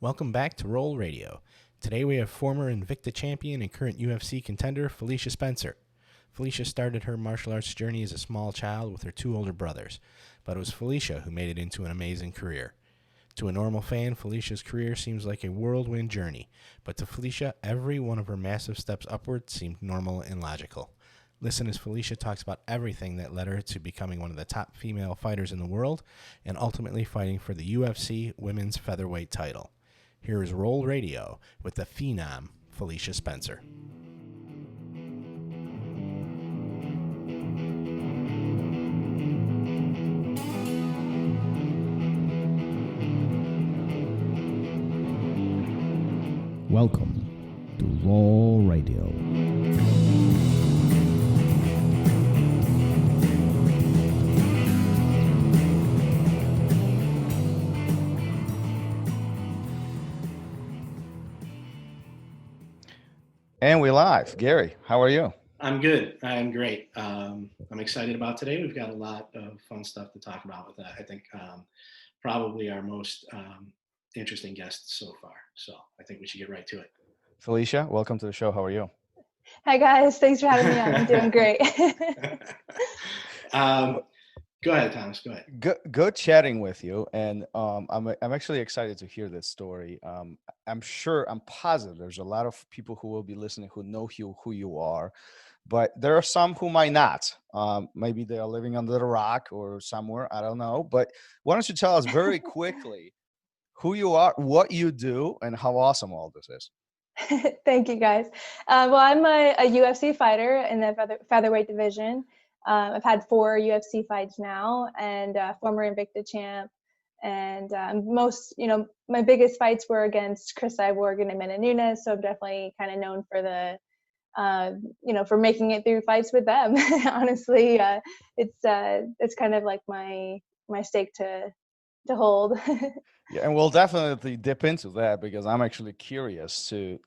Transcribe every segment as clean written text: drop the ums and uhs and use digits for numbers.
Welcome back to ROL Radio. Today we have former Invicta Champion and current UFC contender Felicia Spencer. Felicia started her martial arts journey as a small child with her two older brothers, but it was Felicia who made it into an amazing career. To a normal fan, Felicia's career seems like a whirlwind journey, but to Felicia, every one of her massive steps upward seemed normal and logical. Listen as Felicia talks about everything that led her to becoming one of the top female fighters in the world and ultimately fighting for the UFC Women's Featherweight title. Here is ROL Radio with the FEENOM, Felicia Spencer. Welcome to ROL Radio. And we're live. Gary, how are you? I'm good. I'm great. I'm excited about today. We've got a lot of fun stuff to talk about with that. I think probably our most interesting guest so far. So I think we should get right to it. Felicia, welcome to the show. How are you? Hi guys, thanks for having me on. I'm doing great. Go ahead, Thomas. Go ahead. Good chatting with you, and I'm actually excited to hear this story. I'm positive there's a lot of people who will be listening who know who you are, but there are some who might not. Maybe they are living under the rock or somewhere. I don't know. But why don't you tell us very quickly who you are, what you do, and how awesome all this is? Thank you guys. Well, I'm a UFC fighter in the featherweight division. I've had 4 UFC fights now, and former Invicta champ. And my biggest fights were against Chris Cyborg and Amanda Nunes. So I'm definitely kind of known for the, for making it through fights with them. Honestly, it's kind of like my stake to hold. Yeah, and we'll definitely dip into that because I'm actually curious to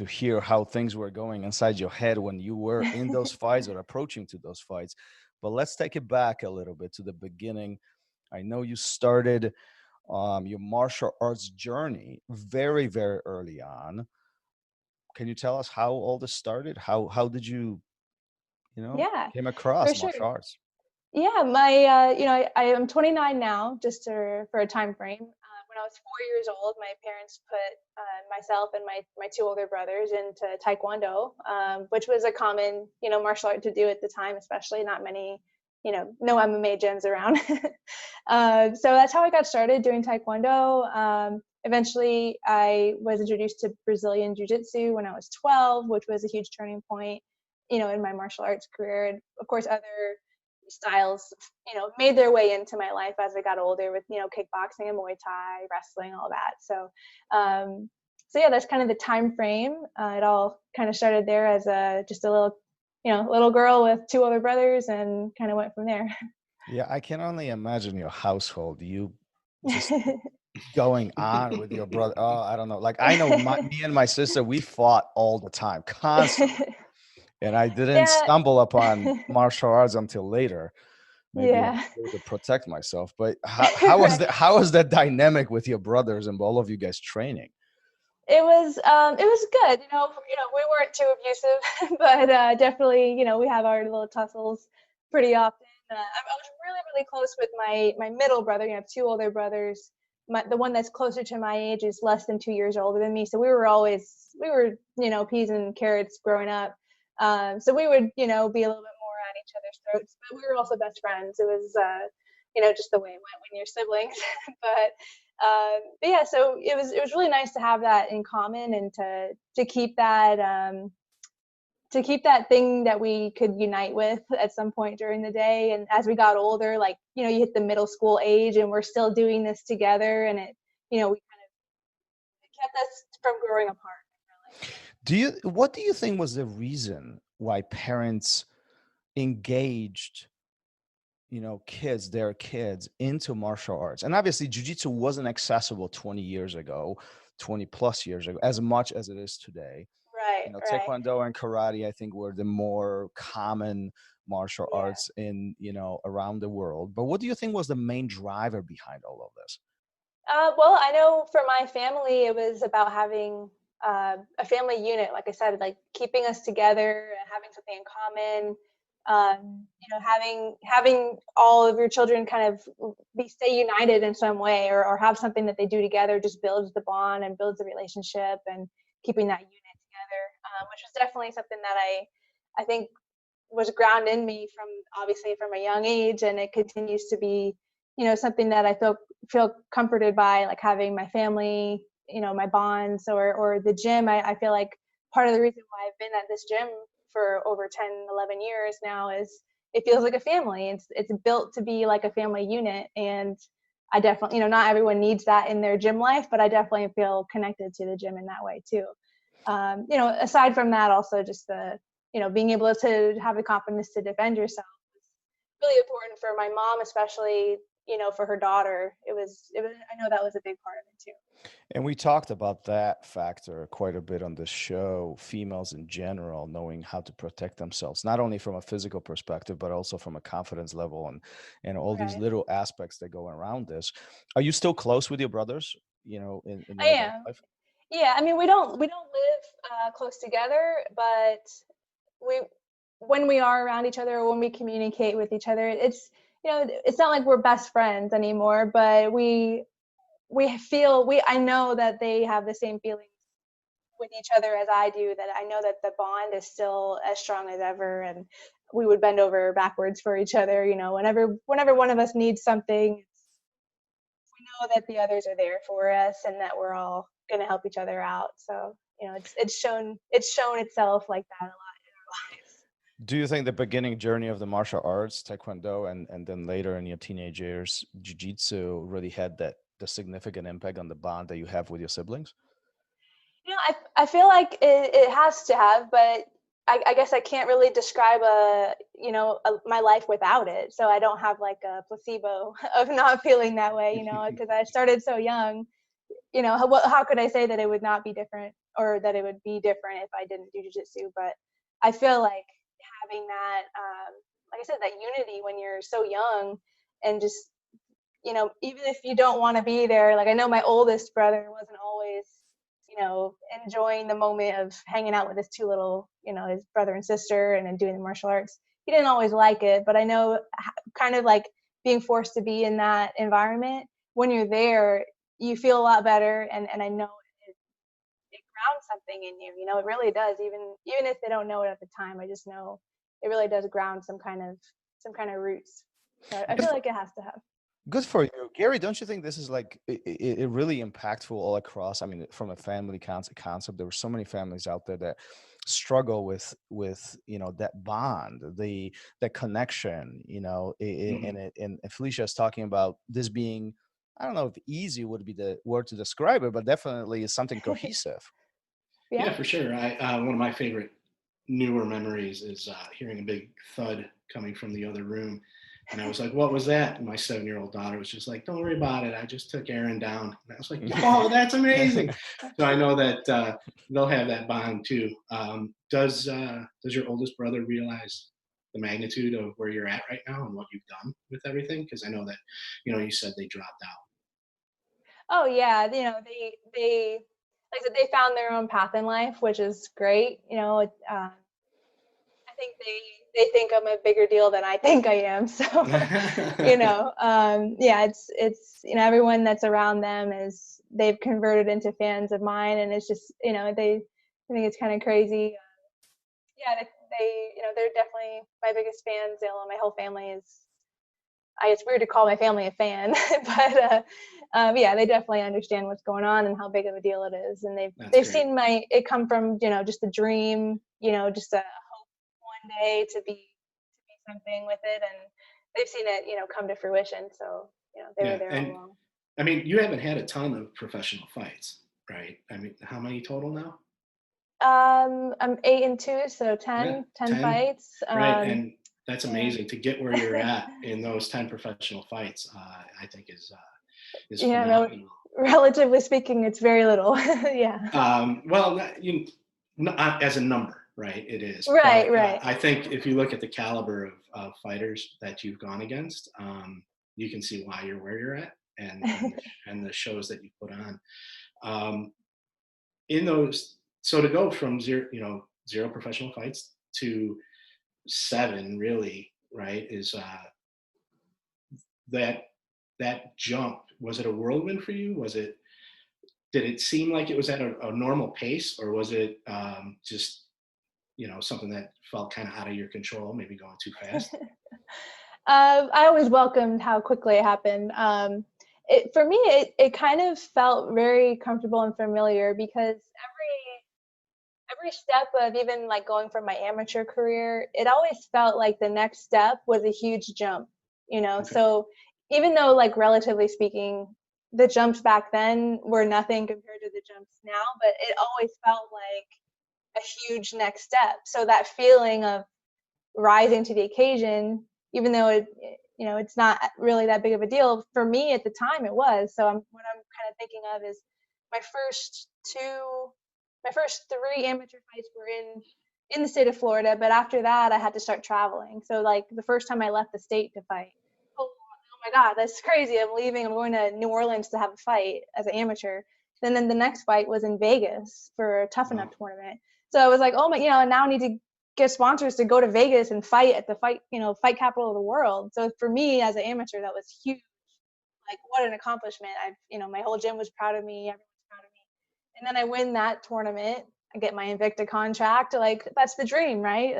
hear how things were going inside your head when you were in those fights or approaching to those fights. But let's take it back a little bit to the beginning. I know you started your martial arts journey very, very early on. Can you tell us how all this started? How did you, Yeah, came across for sure. martial arts? Yeah, I am 29 now, just for a time frame. When I was 4 years old, my parents put myself and my 2 older brothers into Taekwondo, which was a common, martial art to do at the time, especially not many, no MMA gyms around. So that's how I got started doing Taekwondo. Eventually, I was introduced to Brazilian Jiu-Jitsu when I was 12, which was a huge turning point, in my martial arts career. And of course, other styles, made their way into my life as I got older with, kickboxing and Muay Thai, wrestling, all that. So yeah, that's kind of the time frame. It all kind of started there as just a little girl with 2 older brothers and kind of went from there. Yeah, I can only imagine your household. You just going on with your brother. Oh, I don't know. Like I know me and my sister, we fought all the time, constantly. And I didn't stumble upon martial arts until later. Maybe I was able to protect myself. But how was that? How was that dynamic with your brothers and all of you guys training? It was good. We weren't too abusive, but definitely, we have our little tussles pretty often. I was really, really close with my middle brother. I have 2 older brothers. The one that's closer to my age is less than 2 years older than me. So we were peas and carrots growing up. So we would, be a little bit more at each other's throats, but we were also best friends. It was, just the way it went when you're siblings. but yeah, so it was really nice to have that in common and to keep that thing that we could unite with at some point during the day. And as we got older, like, you hit the middle school age and we're still doing this together, and it, we kind of kept us from growing apart. Really. What do you think was the reason why parents engaged, their kids into martial arts? And obviously jiu-jitsu wasn't accessible 20 years ago, 20 plus years ago, as much as it is today. Right. Taekwondo and karate, I think, were the more common martial arts in, around the world. But what do you think was the main driver behind all of this? Well, I know for my family, it was about having a family unit. Like I said, like keeping us together, having something in common. Having all of your children kind of stay united in some way, or have something that they do together, just builds the bond and builds the relationship, and keeping that unit together, which was definitely something that I think was ground in me from a young age, and it continues to be, something that I feel comforted by, like having my family, my bonds, or the gym. I feel like part of the reason why I've been at this gym for over 10, 11 years now is it feels like a family. It's built to be like a family unit, and I definitely, not everyone needs that in their gym life, but I definitely feel connected to the gym in that way too. Aside from that, also just the, being able to have the confidence to defend yourself is really important for my mom, especially, for her daughter. I know that was a big part of it too. And we talked about that factor quite a bit on the show, females in general, knowing how to protect themselves, not only from a physical perspective, but also from a confidence level and all these Right. little aspects that go around this. Are you still close with your brothers, in I your adult am. life? Yeah. I mean, we don't live close together, but we when we are around each other, or when we communicate with each other, it's not like we're best friends anymore, but I know that they have the same feelings with each other as I do, that I know that the bond is still as strong as ever, and we would bend over backwards for each other, whenever one of us needs something. We know that the others are there for us, and that we're all going to help each other out. So, it's shown itself like that a lot in our lives. Do you think the beginning journey of the martial arts, Taekwondo, and then later in your teenage years, Jiu-Jitsu really had the significant impact on the bond that you have with your siblings? I feel like it has to have, but I guess I can't really describe my life without it. So I don't have like a placebo of not feeling that way, because I started so young. How could I say that it would not be different, or that it would be different if I didn't do jujitsu? But I feel like having that, like I said, that unity when you're so young, and just, even if you don't want to be there, like I know my oldest brother wasn't always, enjoying the moment of hanging out with his two little, his brother and sister, and then doing the martial arts. He didn't always like it, but I know, kind of like being forced to be in that environment, when you're there, you feel a lot better, and I know it grounds something in you. It really does. Even if they don't know it at the time, I just know it really does ground some kind of roots. So I feel like it has to have. Good for you, Gary. Don't you think this is like really impactful all across? I mean, from a family concept, there were so many families out there that struggle with that bond, that connection. And Felicia is talking about this being, I don't know if easy would be the word to describe it, but definitely is something cohesive. Yeah. Yeah, for sure. One of my favorite newer memories is hearing a big thud coming from the other room. And I was like, what was that? And my 7-year-old daughter was just like, don't worry about it. I just took Aaron down. And I was like, oh, that's amazing. So I know that they'll have that bond too. Does your oldest brother realize the magnitude of where you're at right now and what you've done with everything? Because I know that, you said they dropped out. Oh yeah, they like I said, they found their own path in life, which is great. I think they think I'm a bigger deal than I think I am. So, yeah, it's everyone that's around them they've converted into fans of mine, and it's just I think it's kind of crazy. Yeah, they're definitely my biggest fans. My whole family is. It's weird to call my family a fan, but yeah, they definitely understand what's going on and how big of a deal it is, and they've seen it come from just a dream, just a hope one day to be something with it, and they've seen it come to fruition. So they were Yeah, there all and along. I mean, you haven't had a ton of professional fights, right? I mean, how many total now? I'm 8-2, so Yeah, 10 10, fights. right? And that's Yeah. amazing to get where you're at in those 10 professional fights. I think is Yeah, phenomenal. relatively speaking, it's very little. Yeah. Well, not as a number, right? It is, Right, but right. I think if you look at the caliber of fighters that you've gone against, you can see why you're where you're at. and the shows that you put on. In those, so to go from zero professional fights to 7, really, right, is that jump. Was it a whirlwind for you? Did it seem like it was at a normal pace, or was it just something that felt kind of out of your control, maybe going too fast? I always welcomed how quickly it happened. For me, it kind of felt very comfortable and familiar, because every step of even like going from my amateur career, it always felt like the next step was a huge jump, Okay. So even though, like, relatively speaking, the jumps back then were nothing compared to the jumps now, but it always felt like a huge next step. So that feeling of rising to the occasion, even though it's not really that big of a deal for me at the time, it was. So what I'm kind of thinking of is my first 3 amateur fights were in the state of Florida, but after that I had to start traveling. So like the first time I left the state to fight, oh my God, that's crazy. I'm leaving. I'm going to New Orleans to have a fight as an amateur. Then the next fight was in Vegas for a Tough Enough tournament. So I was like, oh my, now I need to get sponsors to go to Vegas and fight at the fight capital of the world. So for me as an amateur, that was huge. Like, what an accomplishment. My whole gym was proud of me. Everyone was proud of me. And then I win that tournament. I get my Invicta contract. Like, that's the dream, right?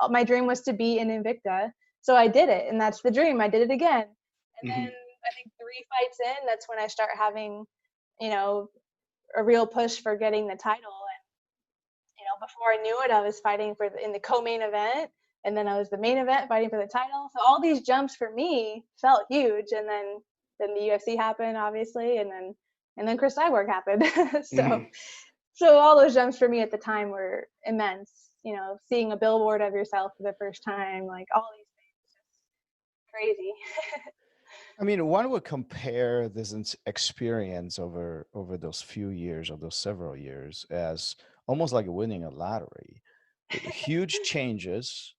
My dream was to be in Invicta. So I did it, and that's the dream. I did it again. And then I think 3 fights in, that's when I start having, a real push for getting the title. And, before I knew it, I was fighting in the co-main event, and then I was the main event fighting for the title. So all these jumps for me felt huge. And then the UFC happened, obviously, and then Chris Cyborg happened. So all those jumps for me at the time were immense. Seeing a billboard of yourself for the first time, like all these things, just crazy. I mean, one would compare this experience over those few years, or those several years, as almost like winning a lottery. Huge changes,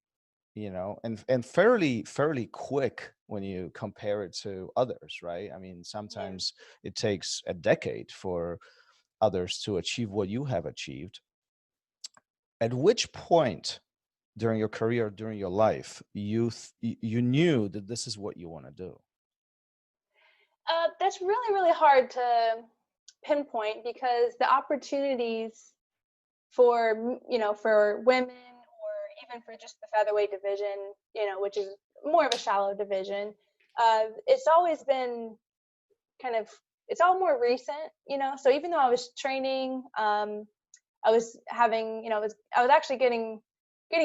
and fairly quick when you compare it to others, right? I mean, sometimes it takes a decade for others to achieve what you have achieved. At which point during your career, during your life, you knew that this is what you want to do? That's really, really hard to pinpoint, because the opportunities for women, or even for just the featherweight division, which is more of a shallow division, it's always been it's all more recent, so even though I was training, I was having, I was actually getting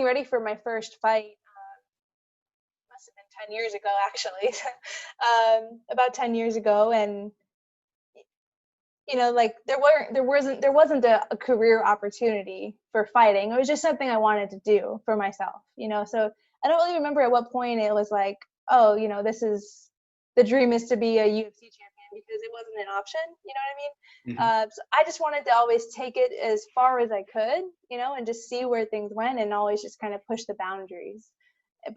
ready for my first fight. Must have been 10 years ago, actually. About 10 years ago. And like there wasn't a career opportunity for fighting. It was just something I wanted to do for myself, so I don't really remember at what point it was like, oh, this is the dream, is to be a UFC champion, because it wasn't an option. You know what I mean? So I just wanted to always take it as far as I could, and just see where things went, and always just kind of push the boundaries.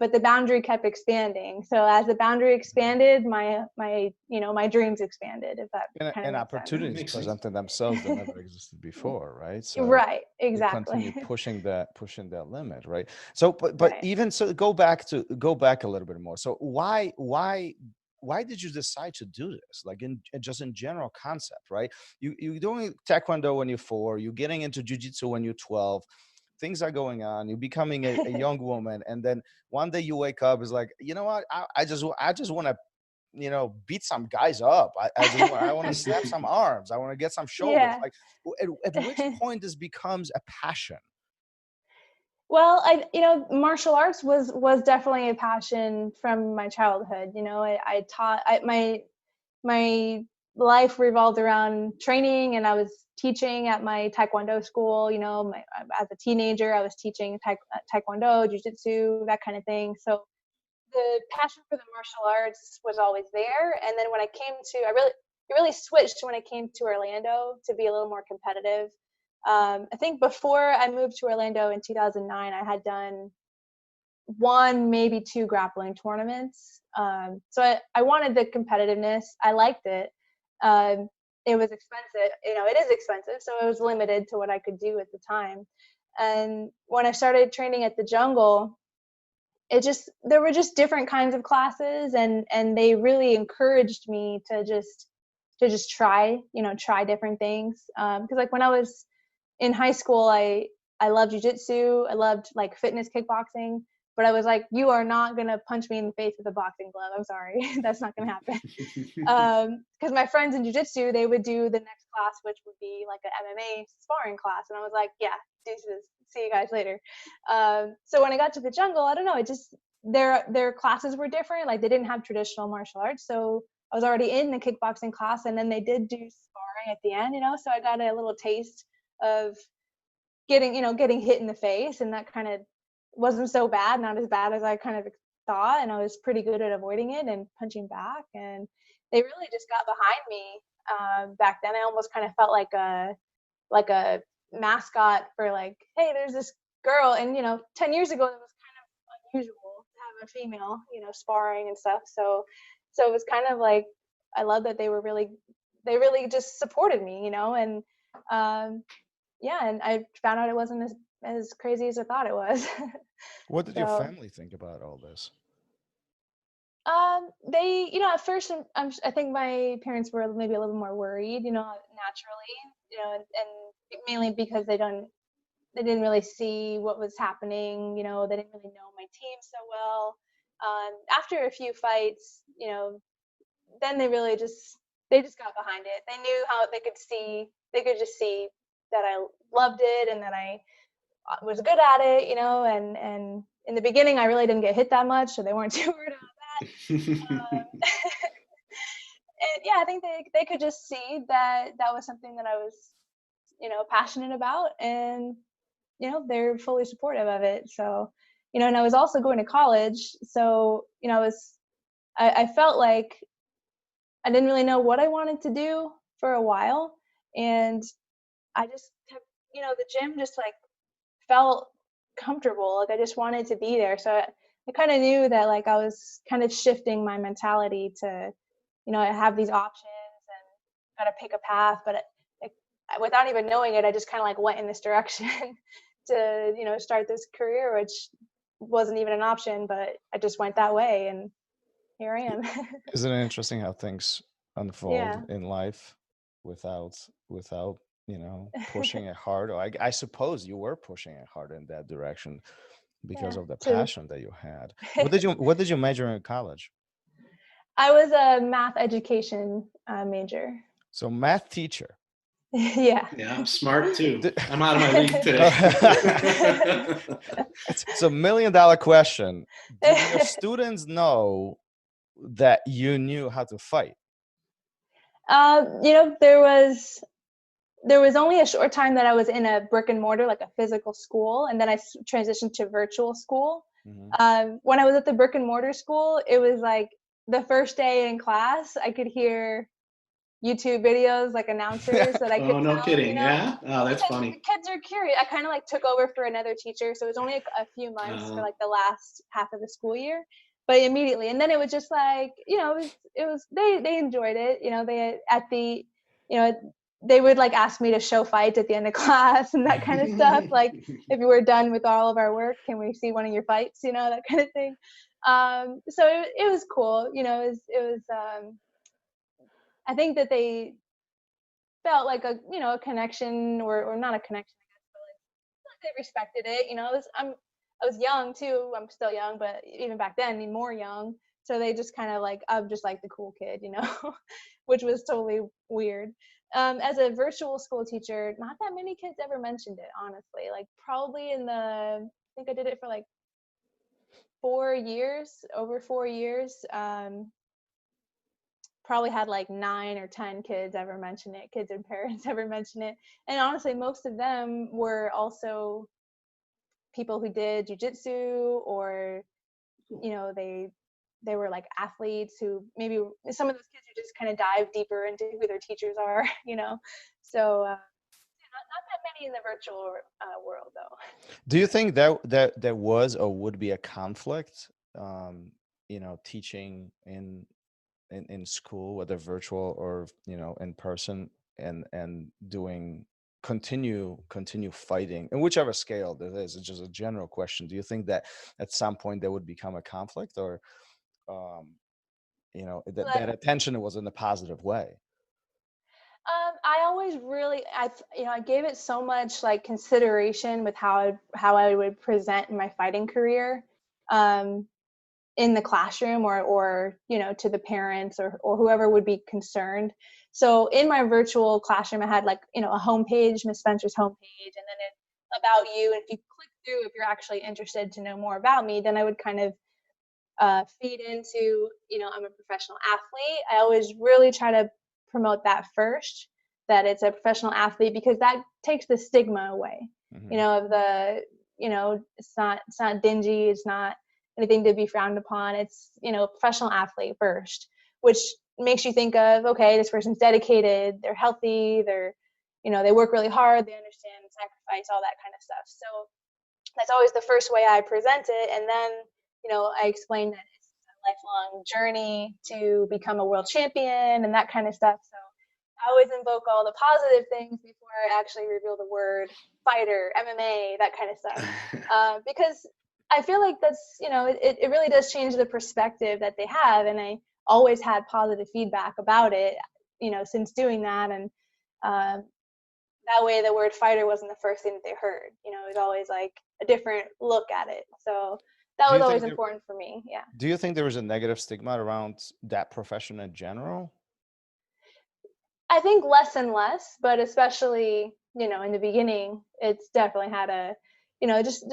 But the boundary kept expanding. So as the boundary expanded, my dreams expanded. If that kind of and opportunities makes sense. presented themselves that never existed before, right? So right, exactly. you continue pushing that limit, right? So, but Right. even so, go back a little bit more. So why did you decide to do this? Like, in general concept, right? You're doing Taekwondo when you're 4, you're getting into Jiu-Jitsu when you're 12. Things are going on, you're becoming a young woman, and then one day you wake up, is like, you know what, I just want to beat some guys up. I want to snap some arms, I want to get some shoulders. Yeah. Like, at which point this becomes a passion? Well, martial arts was definitely a passion from my childhood. I taught. My life revolved around training, and I was teaching at my Taekwondo school. As a teenager, I was teaching Taekwondo, Jiu-Jitsu, that kind of thing. So the passion for the martial arts was always there. And then when I came to, it really switched when I came to Orlando to be a little more competitive. I think before I moved to Orlando in 2009, I had done one, maybe two grappling tournaments. So I wanted the competitiveness. I liked it. It was expensive. It is expensive. So it was limited to what I could do at the time. And when I started training at the Jungle, there were just different kinds of classes, and they really encouraged me to just try different things. Because like when I was in high school, I loved jiu-jitsu. I loved like fitness kickboxing, but I was like, you are not going to punch me in the face with a boxing glove. I'm sorry. That's not going to happen. Because my friends in jiu-jitsu, they would do the next class, which would be like an MMA sparring class. And I was like, yeah, deuces. See you guys later. So when I got to the Jungle, I don't know, it just, their classes were different. Like they didn't have traditional martial arts. So I was already in the kickboxing class, and then they did do sparring at the end, so I got a little taste of getting hit in the face, and that kind of wasn't so bad, not as bad as I kind of thought, and I was pretty good at avoiding it and punching back, and they really just got behind me back then. I almost kind of felt like a mascot for like, hey, there's this girl, and 10 years ago it was kind of unusual to have a female sparring and stuff, so it was kind of like, I love that they really just supported me, and yeah, and I found out it wasn't as crazy as I thought it was. What did your family think about all this? They, at first, I think my parents were maybe a little more worried, naturally, and mainly because they didn't really see what was happening, they didn't really know my team so well. After a few fights, then they just got behind it. They knew how they could just see that I loved it and that I was good at it, and in the beginning I really didn't get hit that much, so they weren't too worried about that. And yeah, I think they could just see that was something that I was, passionate about, and, they're fully supportive of it. So, and I was also going to college, so, I felt like I didn't really know what I wanted to do for a while, and I just kept, the gym just like felt comfortable. Like I just wanted to be there. So I kind of knew that like I was kind of shifting my mentality to, I have these options and got to pick a path, but without even knowing it, I just kind of like went in this direction to, start this career, which wasn't even an option, but I just went that way, and here I am. Isn't it interesting how things unfold in life without pushing it hard? Or I suppose you were pushing it hard in that direction because of the passion that you had. What did you major in college? I was a math education major. So math teacher. Yeah. Yeah, I'm smart too. I'm out of my league today. It's a $1 million question. Do your students know that you knew how to fight? There was only a short time that I was in a brick and mortar, like a physical school, and then I transitioned to virtual school. Mm-hmm. When I was at the brick and mortar school, it was like the first day in class, I could hear YouTube videos, like announcers that I could Oh, no tell, kidding. Yeah? Oh, that's funny. The kids are curious. I kind of like took over for another teacher, so it was only a few months for like the last half of the school year, but immediately, and then it was just like, it was they enjoyed it, they would like ask me to show fights at the end of class and that kind of stuff. Like, if you were done with all of our work, can we see one of your fights, that kind of thing. So it was cool, it was I think that they felt like a connection, or not a connection, I guess, but like they respected it. I was young too. I'm still young, but even back then, more young. So they just kind of like, I'm just like the cool kid, which was totally weird. As a virtual school teacher, not that many kids ever mentioned it, honestly. Like probably I think I did it for like 4 years, over 4 years. Probably had like 9 or 10 kids ever mention it, kids and parents ever mention it. And honestly, most of them were also people who did jiu-jitsu, or, they were like athletes who maybe some of those kids who just kind of dive deeper into who their teachers are, So not that in the virtual world, though. Do you think that there was or would be a conflict, teaching in school, whether virtual or in person, and doing continue fighting in whichever scale that is? It's just a general question. Do you think that at some point there would become a conflict, or that attention was in a positive way? I always really, I gave it so much like consideration with how I would present my fighting career, in the classroom or to the parents or whoever would be concerned. So in my virtual classroom, I had like a homepage, Miss Spencer's homepage, and then it's about you. And if you click through, if you're actually interested to know more about me, then I would kind of feed into, I'm a professional athlete. I always really try to promote that first, that it's a professional athlete, because that takes the stigma away, of the, it's not dingy. It's not anything to be frowned upon. It's, professional athlete first, which makes you think of, okay, this person's dedicated, they're healthy, they're, they work really hard, they understand sacrifice, all that kind of stuff. So that's always the first way I present it. And then, I explain that it's a lifelong journey to become a world champion and that kind of stuff. So I always invoke all the positive things before I actually reveal the word fighter, MMA, that kind of stuff. Because I feel like that's, it really does change the perspective that they have. And I always had positive feedback about it, since doing that. And that way the word fighter wasn't the first thing that they heard. It was always like a different look at it. So that was always important for me. Yeah. Do you think there was a negative stigma around that profession in general? I think less and less, but especially, in the beginning, it's definitely had a, just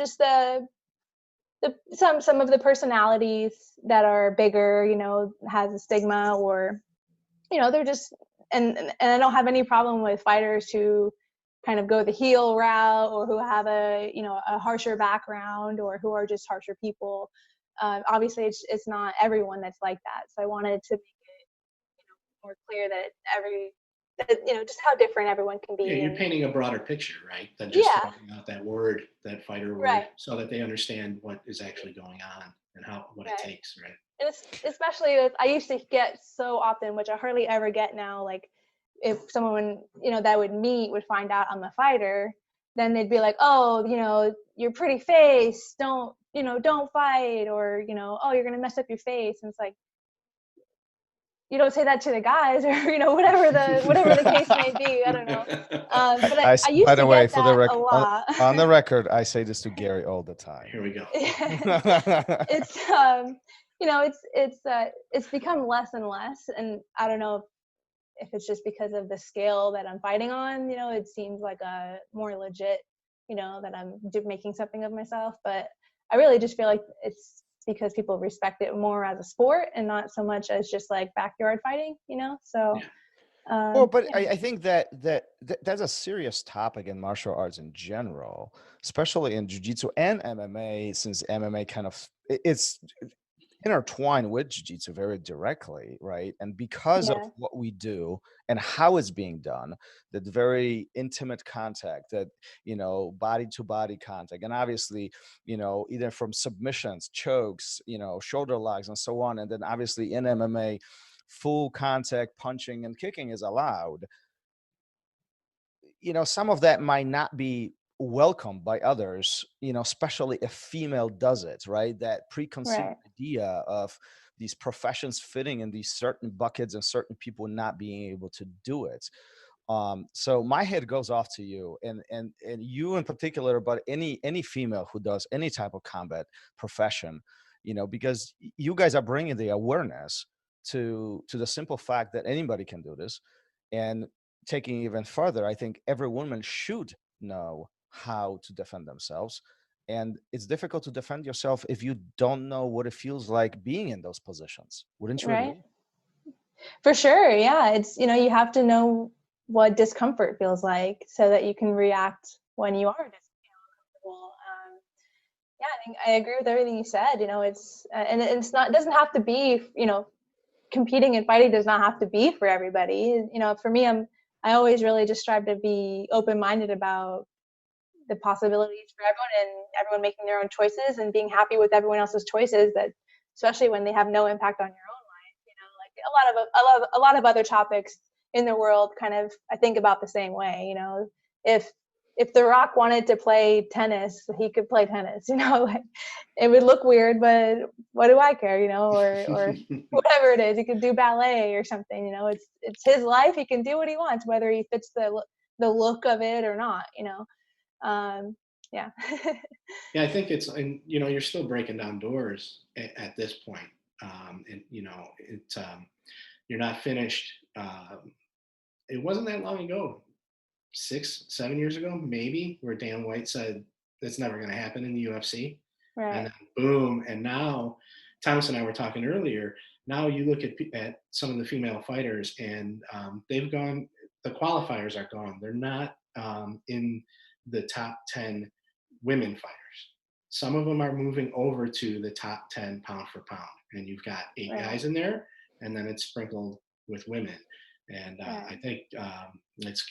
some of the personalities that are bigger, has a stigma, or, they're just, and I don't have any problem with fighters who kind of go the heel route, or who have a harsher background, or who are just harsher people. Obviously it's not everyone that's like that. So I wanted to make it, more clear that just how different everyone can be. Yeah, you're painting a broader picture, right? Than just throwing out that word, that fighter word, so that they understand what is actually going on and what it takes, right? And it's, especially I used to get so often, which I hardly ever get now, like if someone, that I would meet would find out I'm a fighter, then they'd be like, oh, your pretty face, don't fight, or, oh, you're going to mess up your face. And it's like, you don't say that to the guys, or whatever the case may be. I don't know. But I used to get that a lot. On the record, I say this to Gary all the time. Here we go. It's it's become less and less, and I don't know if it's just because of the scale that I'm fighting on. It seems like a more legit, that I'm making something of myself. But I really just feel like it's because people respect it more as a sport and not so much as just like backyard fighting, so. I think that's a serious topic in martial arts in general, especially in jiu-jitsu and MMA, since MMA kind of, it's intertwined with jiu-jitsu very directly, right? And because of what we do and how it's being done, that very intimate contact, that body to body contact, and obviously either from submissions, chokes, shoulder locks, and so on. And then obviously in MMA, full contact punching and kicking is allowed. Some of that might not be welcomed by others, especially if female does it, right? That preconceived idea of these professions fitting in these certain buckets and certain people not being able to do it. So my head goes off to you and you in particular, but any female who does any type of combat profession, because you guys are bringing the awareness to the simple fact that anybody can do this. And taking even further, I think every woman should know how to defend themselves. And it's difficult to defend yourself if you don't know what it feels like being in those positions. Wouldn't you agree? For sure. Yeah. It's, you have to know what discomfort feels like so that you can react when you are uncomfortable. Yeah, I think I agree with everything you said. It's, and it's not, it doesn't have to be, competing and fighting does not have to be for everybody. For me, I always really just strive to be open-minded about the possibilities for everyone, and everyone making their own choices and being happy with everyone else's choices, that especially when they have no impact on your own life, like a lot of other topics in the world kind of, I think about the same way. If The Rock wanted to play tennis, he could play tennis, like it would look weird, but what do I care, or whatever it is, he could do ballet or something, it's his life. He can do what he wants, whether he fits the look of it or not, yeah. Yeah, I think it's, and you're still breaking down doors at this point. And you're not finished. It wasn't that long ago, 6-7 years ago, maybe, where Dan White said that's never going to happen in the UFC. Right. And then boom. And now, Thomas and I were talking earlier, now you look at some of the female fighters, and they've gone, the qualifiers are gone. They're not in the top 10 women fighters. Some of them are moving over to the top 10 pound for pound. And you've got 8 Right. guys in there, and then it's sprinkled with women. And Right. I think it's,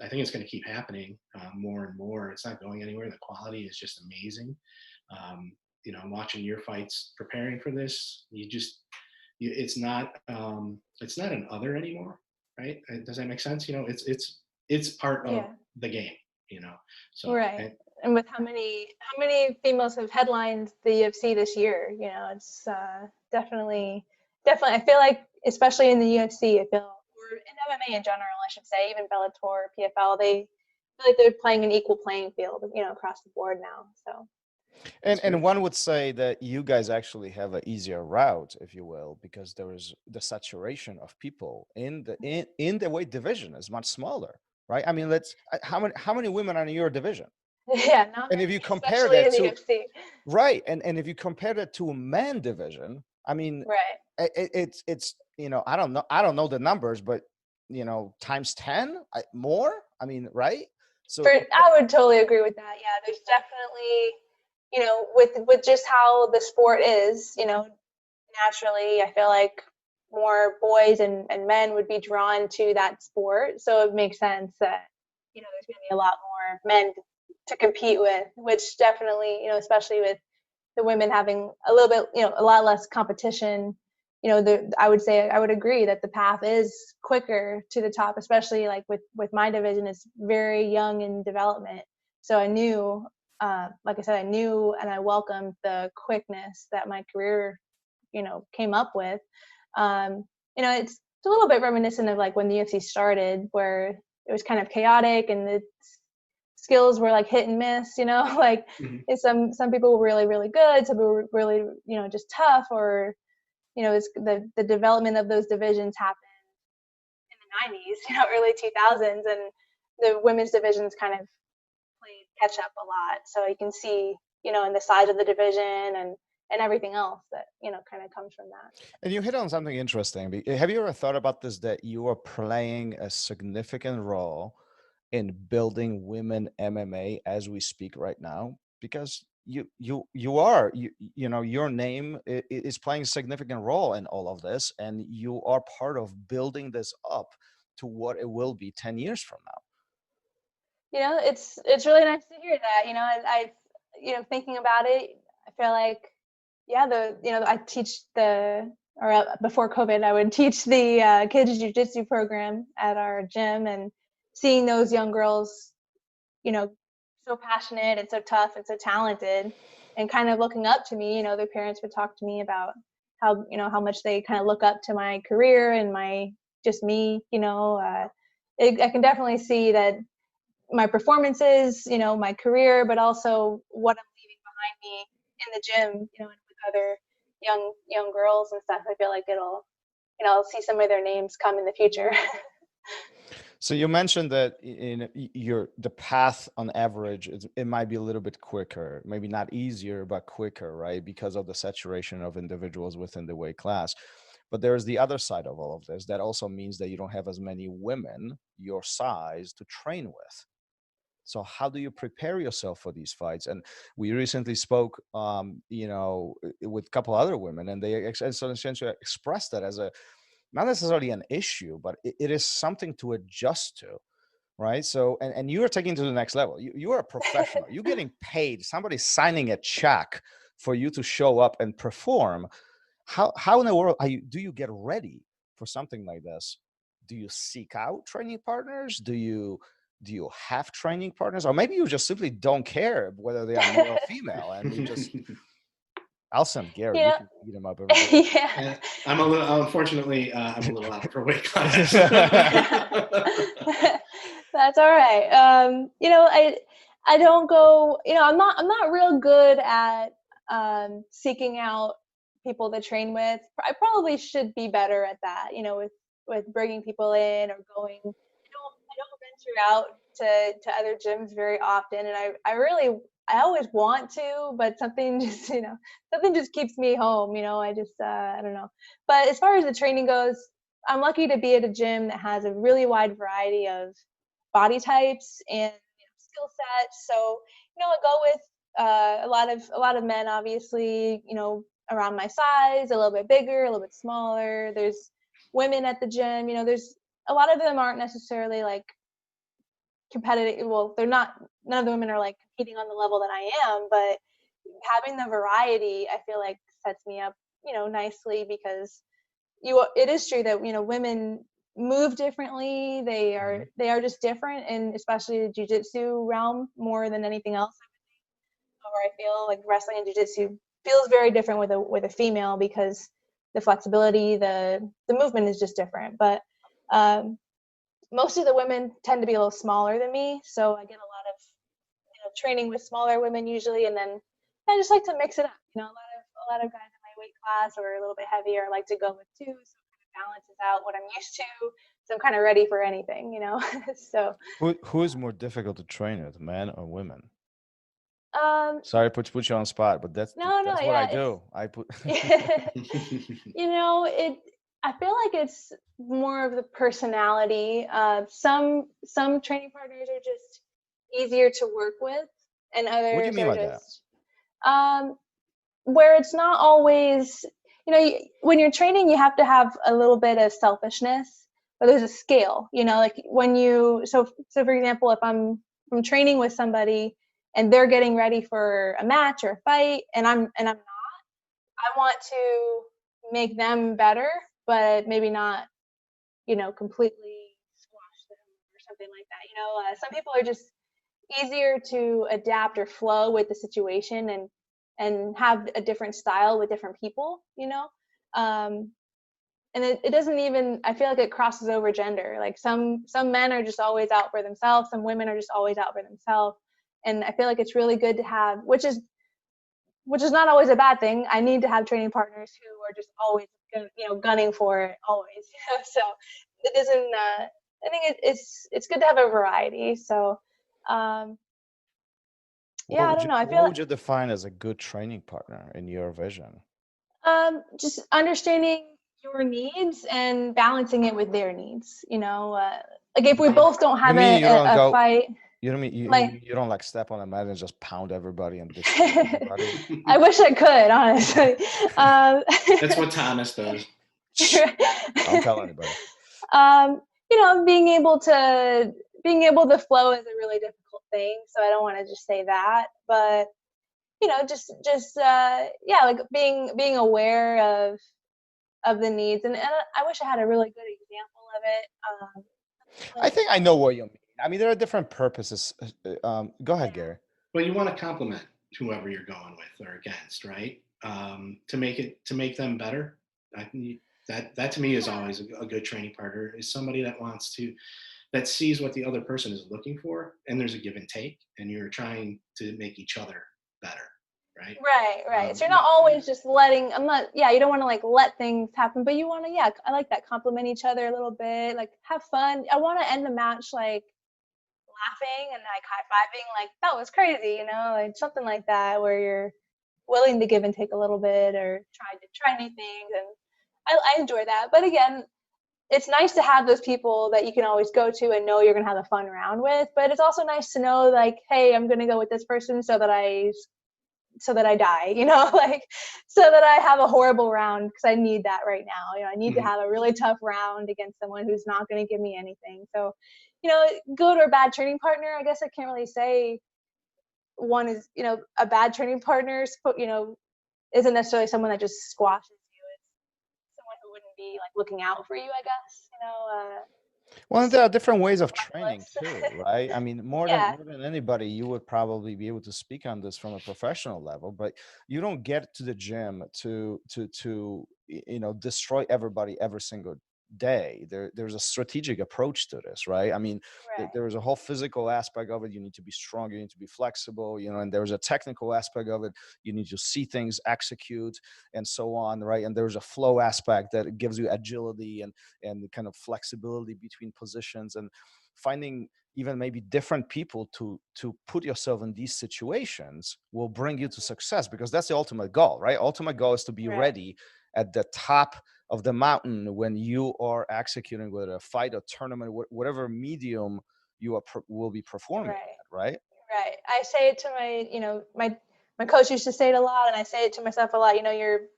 I think it's going to keep happening more and more. It's not going anywhere. The quality is just amazing. I'm watching your fights, preparing for this. It's not an other anymore, right? Does that make sense? It's part of the game. So right. And with how many females have headlined the UFC this year, it's definitely. I feel like, especially in the UFC, or in MMA in general, I should say, even Bellator, PFL, they feel like they're playing an equal playing field, across the board now. So. And one would say that you guys actually have an easier route, if you will, because there is the saturation of people in the weight division is much smaller, right? I mean, how many women are in your division? Yeah, not and many, if you compare especially that in the to UFC. Right, and if you compare that to a man division, I mean, right. It's I don't know the numbers, but times 10 more. I mean, right? So I would totally agree with that. Yeah, there's definitely, with just how the sport is, naturally, I feel like more boys and men would be drawn to that sport. So it makes sense that, there's going to be a lot more men to compete with, which definitely, especially with the women having a little bit, a lot less competition, I would agree that the path is quicker to the top, especially like with my division. It's very young in development. So I knew, like I said, and I welcomed the quickness that my career, came up with. It's a little bit reminiscent of like when the UFC started, where it was kind of chaotic and the skills were like hit and miss, like some people were really, really good. Some people were really, just tough, or, it's the development of those divisions happened in the 90s, early 2000s, and the women's divisions kind of played catch up a lot. So you can see, in the size of the division and everything else that, kind of comes from that. And you hit on something interesting. Have you ever thought about this, that you are playing a significant role in building women MMA as we speak right now? Because your name is playing a significant role in all of this, and you are part of building this up to what it will be 10 years from now. It's really nice to hear that. I thinking about it, I feel like, I teach before COVID, I would teach the kids jiu-jitsu program at our gym, and seeing those young girls, so passionate and so tough and so talented, and kind of looking up to me, their parents would talk to me about how much they kind of look up to my career and me, I can definitely see that my performances, my career, but also what I'm leaving behind me in the gym, and with other young girls and stuff. I feel like I'll see some of their names come in the future. So you mentioned that the path on average, it might be a little bit quicker, maybe not easier, but quicker, right? Because of the saturation of individuals within the weight class. But there's the other side of all of this. That also means that you don't have as many women your size to train with. So how do you prepare yourself for these fights? And we recently spoke, with a couple other women, and they essentially expressed that as not necessarily an issue, but it is something to adjust to, right? So, and you are taking it to the next level. You are a professional. You're getting paid. Somebody's signing a check for you to show up and perform. How in the world do you get ready for something like this? Do you seek out training partners? Do you have training partners, or maybe you just simply don't care whether they are male or female, and you just I'll send Gary. You can beat him up every day. Yeah. Unfortunately, I'm a little out of her weight class. That's all right. I don't go, I'm not real good at seeking out people to train with. I probably should be better at that, with bringing people in or going. I don't venture out to other gyms very often, and I always want to, but something just keeps me home. I don't know. But as far as the training goes, I'm lucky to be at a gym that has a really wide variety of body types and skill sets. So, I go with a lot of men, obviously, around my size, a little bit bigger, a little bit smaller. There's women at the gym. There's a lot of them aren't necessarily like competitive. Well, they're not. None of the women are like competing on the level that I am, but having the variety, I feel like sets me up, nicely, because it is true that women move differently. They are just different, and especially the jiu-jitsu realm more than anything else. Where I feel like wrestling and jiu-jitsu feels very different with a female, because the flexibility, the movement is just different. But most of the women tend to be a little smaller than me, so I get a lot of training with smaller women usually, and then I just like to mix it up. A lot of guys in my weight class or a little bit heavier I like to go with too, so it kind of balances out what I'm used to. So I'm kind of ready for anything, So who is more difficult to train with, men or women? Sorry to put you on the spot, but that's what I do. I put I feel like it's more of the personality. Some training partners are just easier to work with, and others What do you mean are by just where it's not always, when you're training, you have to have a little bit of selfishness, but there's a scale, like when so for example, if I'm training with somebody and they're getting ready for a match or a fight, and I'm not, I want to make them better, but maybe not, completely squash them or something like that. Some people are just easier to adapt or flow with the situation and have a different style with different people, and it doesn't even, I feel like it crosses over gender. Like some men are just always out for themselves. Some women are just always out for themselves. And I feel like it's really good to have, which is not always a bad thing. I need to have training partners who are just always, gunning for it always. So it doesn't, I think it's good to have a variety. So, I don't know. What would you define as a good training partner in your vision? Just understanding your needs and balancing it with their needs. Like if we both don't have a fight. You don't mean you don't like step on a mat and just pound everybody and destroy everybody? I wish I could, honestly. That's what Thomas does. Don't tell anybody. Being able to flow is a really difficult thing. So I don't want to just say that, but like being aware of the needs, and I wish I had a really good example of it. I think I know what you mean. I mean, there are different purposes. Go ahead, Gary. Well, you want to compliment whoever you're going with or against, right? To make them better. That to me is always a good training partner, is somebody that sees what the other person is looking for, and there's a give and take, and you're trying to make each other better, right? Right. So you're not always just you don't want to like let things happen, but you want to, I like that, compliment each other a little bit, like have fun. I want to end the match like laughing and like high-fiving, like that was crazy, like something like that, where you're willing to give and take a little bit, or try new things. And I enjoy that. But again, it's nice to have those people that you can always go to and know you're going to have a fun round with. But it's also nice to know, like, hey, I'm going to go with this person so that I die, like so that I have a horrible round, because I need that right now. I need to have a really tough round against someone who's not going to give me anything. So, good or bad training partner. I guess I can't really say one is, a bad training partner, isn't necessarily someone that just squashes you. It's someone who wouldn't be like looking out for you, I guess, Well, and there are different ways of training reckless. too, right? I mean, Yeah, more than anybody, you would probably be able to speak on this from a professional level, but you don't get to the gym to destroy everybody every single day. There's a strategic approach to this, right? I mean, right, there is a whole physical aspect of it. You need to be strong, you need to be flexible, and there's a technical aspect of it. You need to see things execute and so on, right? And there's a flow aspect that gives you agility and the kind of flexibility between positions, and finding even maybe different people to put yourself in these situations will bring you to success, because that's the ultimate goal, right? Ultimate goal is to be right. ready at the top of the mountain when you are executing, with a fight, a tournament, whatever medium you will be performing Right. at, right? Right. I say it to my coach used to say it a lot, and I say it to myself a lot. You're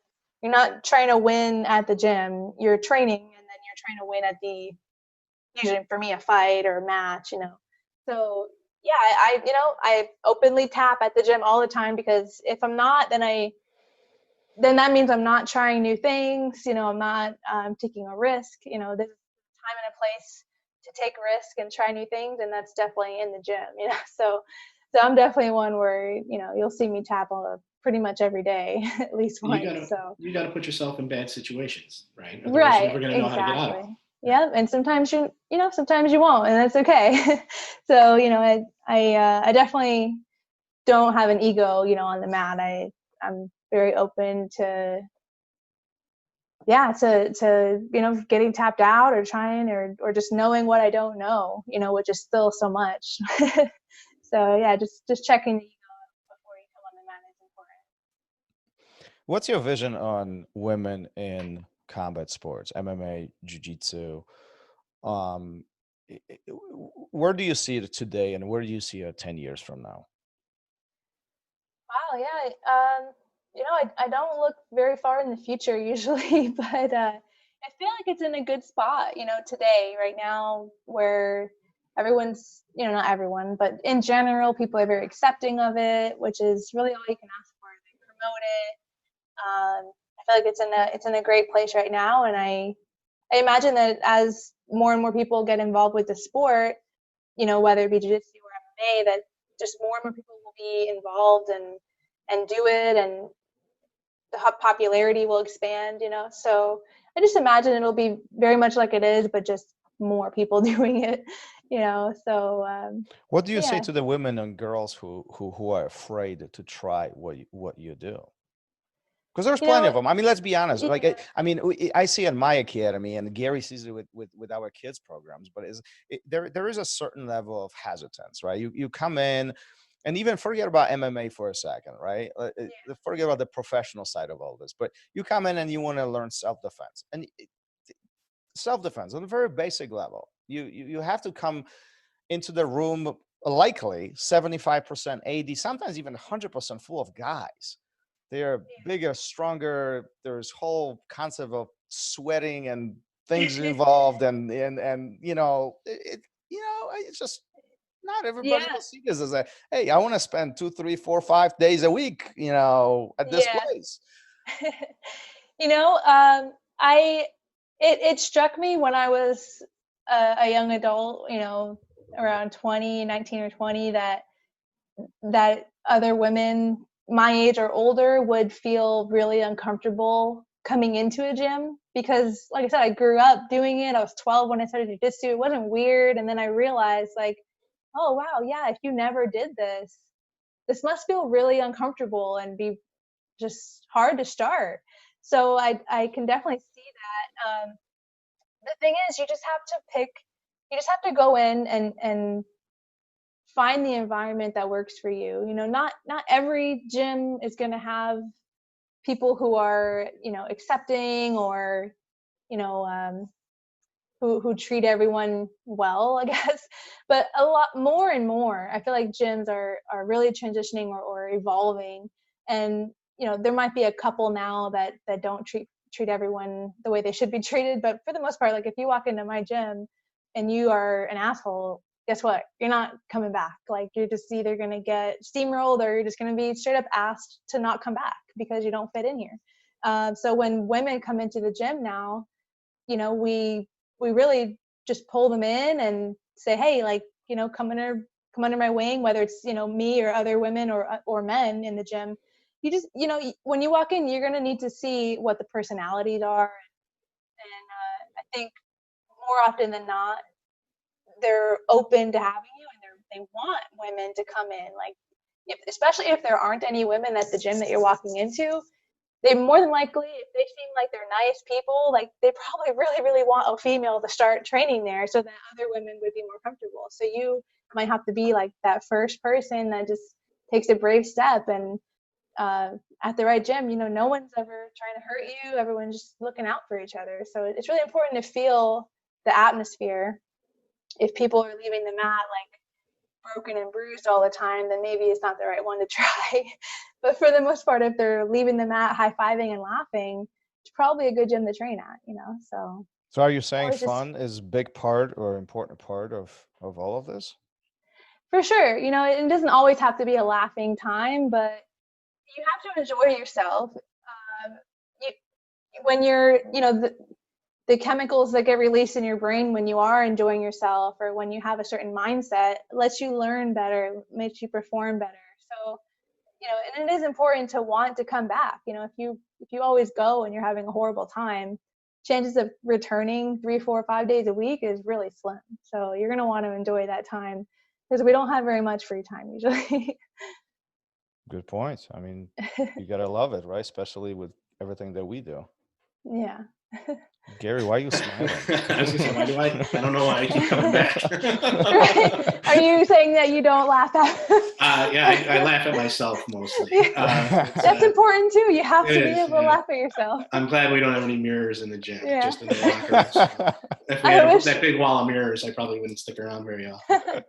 not trying to win at the gym. You're training, and then you're trying to win at usually for me, a fight or a match. So yeah, I openly tap at the gym all the time, because if I'm not, then that means I'm not trying new things. I'm not taking a risk. There's a time and a place to take risk and try new things, and that's definitely in the gym. So I'm definitely one where you'll see me tap pretty much every day, at least You once. gotta So you gotta put yourself in bad situations, right? Otherwise, you're right, never gonna know how to get out of them. exactly. Yeah, and sometimes sometimes you won't, and that's okay. So I definitely don't have an ego, on the mat. I'm very open to getting tapped out or trying or just knowing what I don't know, which is still so much. So yeah, just checking the ego before you come on the mat is important. What's your vision on women in combat sports, MMA, jiu-jitsu? um where do you see it today, and where do you see it 10 years from now? Wow, yeah. I don't look very far in the future usually, but I feel like it's in a good spot, today, right now, where everyone's, not everyone, but in general, people are very accepting of it, which is really all you can ask for. They promote it. I feel like it's in a great place right now, and I imagine that as more and more people get involved with the sport, whether it be jiu-jitsu or MMA, that just more and more people will be involved and do it, and the popularity will expand, So I just imagine it'll be very much like it is, but just more people doing it, So What do you say yeah, to the women and girls who are afraid to try what you do? Because there's you plenty know, of them. I mean, let's be honest. yeah, Like, I see in my academy, and Gary sees it with our kids programs. But there is a certain level of hesitance, right? You come in, and even forget about MMA for a second, right? Forget about the professional side of all this. But you come in and you want to learn self-defense, and self-defense on a very basic level. You have to come into the room likely 75% AD, sometimes even 100% full of guys. They're bigger, stronger. There's whole concept of sweating and things involved, and it's just not everybody yeah, will see this as hey, I want to spend 2, 3, 4, 5 days a week, at this yeah. place. I it struck me when I was a young adult, around 19 or 20, that other women my age or older would feel really uncomfortable coming into a gym, because like I said, I grew up doing it. I was 12 when I started jiu-jitsu. It wasn't weird, and then I realized, like, oh wow, yeah, if you never did this must feel really uncomfortable and be just hard to start. So I can definitely see that. The thing is, you just have to go in and find the environment that works for you. Not every gym is going to have people who are, accepting, or, you know, who treat everyone well, I guess. But a lot more and more, I feel like gyms are really transitioning or evolving. And, there might be a couple now that don't treat everyone the way they should be treated. But for the most part, like if you walk into my gym, and you are an asshole, guess what? You're not coming back. Like, you're just either going to get steamrolled, or you're just going to be straight up asked to not come back because you don't fit in here. So when women come into the gym now, you know, we really just pull them in and say, hey, like, you know, come under my wing, whether it's, you know, me or other women or men in the gym. You just, you know, when you walk in, you're going to need to see what the personalities are. And I think more often than not, they're open to having you, and they want women to come in. Like, especially if there aren't any women at the gym that you're walking into, they more than likely, if they seem like they're nice people, like, they probably really, really want a female to start training there so that other women would be more comfortable. So you might have to be like that first person that just takes a brave step. And at the right gym, you know, no one's ever trying to hurt you. Everyone's just looking out for each other. So it's really important to feel the atmosphere. If people are leaving the mat like broken and bruised all the time, then maybe it's not the right one to try. But for the most part, if they're leaving the mat high-fiving and laughing, it's probably a good gym to train at, you know. So are you saying fun is a big part or important part of all of this? For sure. You know, it doesn't always have to be a laughing time, but you have to enjoy yourself. When you're, you know, the chemicals that get released in your brain when you are enjoying yourself, or when you have a certain mindset, lets you learn better, makes you perform better. So, you know, and it is important to want to come back. You know, if you always go and you're having a horrible time, chances of returning 3, 4, 5 days a week is really slim. So you're going to want to enjoy that time, because we don't have very much free time usually. Good point. I mean, you got to love it, right? Especially with everything that we do. Yeah. Gary, why are you smiling? I was gonna say, I don't know why I keep coming back. Right. Are you saying that you don't laugh at? Yeah, I laugh at myself mostly. That's important too. You have to be able to laugh at yourself. I'm glad we don't have any mirrors in the gym, just in the locker room. If we had that big wall of mirrors, I probably wouldn't stick around very often.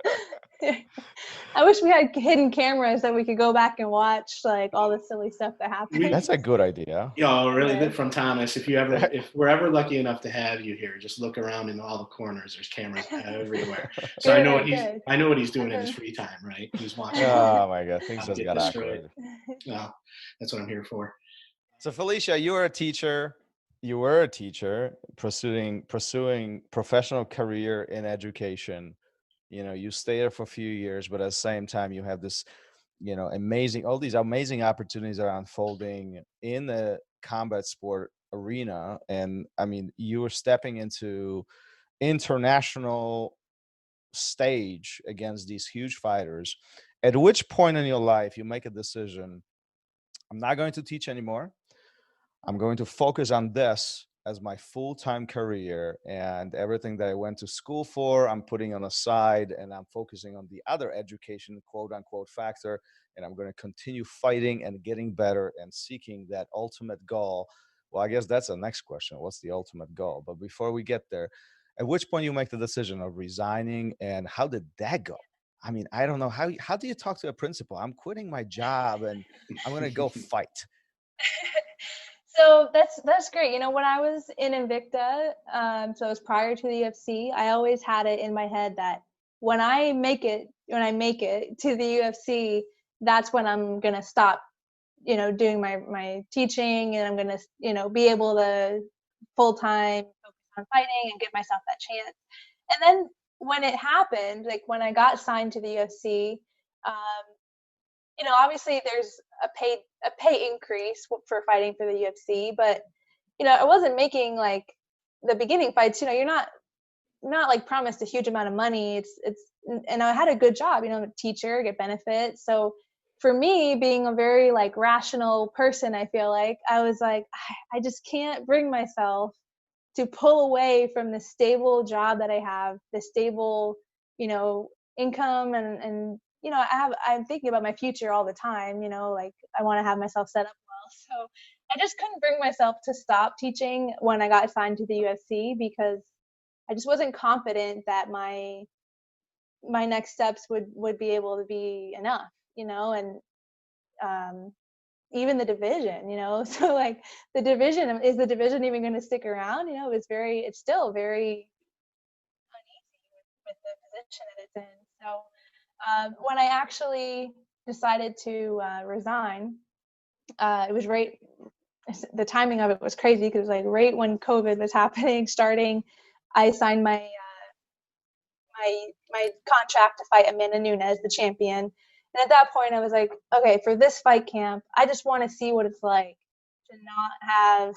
I wish we had hidden cameras that we could go back and watch, like, all the silly stuff that happens. That's a good idea. Really, from Thomas, if we're ever lucky enough to have you here, just look around in all the corners. There's cameras everywhere. So I know what he's doing in his free time, right? He's watching. Oh my God, things just got awkward. Well, that's what I'm here for. So Felicia, you were a teacher. You were a teacher pursuing professional career in education. You know, you stay there for a few years, but at the same time, you have this, you know, all these amazing opportunities are unfolding in the combat sport arena. And I mean, you were stepping into international stage against these huge fighters. At which point in your life you make a decision, I'm not going to teach anymore. I'm going to focus on this as my full-time career, and everything that I went to school for, I'm putting on the side, and I'm focusing on the other education, quote unquote, factor. And I'm going to continue fighting and getting better and seeking that ultimate goal. Well, I guess that's the next question. What's the ultimate goal? But before we get there, at which point you make the decision of resigning, and how did that go? I mean, I don't know. How do you talk to a principal? I'm quitting my job and I'm going to go fight. So that's great. You know, when I was in Invicta, so it was prior to the UFC, I always had it in my head that when I make it to the UFC, that's when I'm going to stop, you know, doing my teaching, and I'm going to, you know, be able to full-time focus on fighting and give myself that chance. And then when it happened, like when I got signed to the UFC, you know, obviously there's a pay increase for fighting for the UFC, but, you know, I wasn't making like the beginning fights, you know, you're not like promised a huge amount of money. And I had a good job, you know, I'm a teacher, get benefits. So for me, being a very like rational person, I feel like I was like, I just can't bring myself to pull away from the stable job that I have, the stable, you know, income, and you know, I'm thinking about my future all the time, you know, like I want to have myself set up well. So I just couldn't bring myself to stop teaching when I got signed to the UFC, because I just wasn't confident that my next steps would be able to be enough, you know, and even the division, you know, so like is the division even going to stick around? You know, it's still very uneasy. position that it's in. So when I actually decided to resign, it was right. The timing of it was crazy because like right when COVID was starting, I signed my contract to fight Amanda Nunes, the champion. And at that point, I was like, okay, for this fight camp, I just want to see what it's like to not have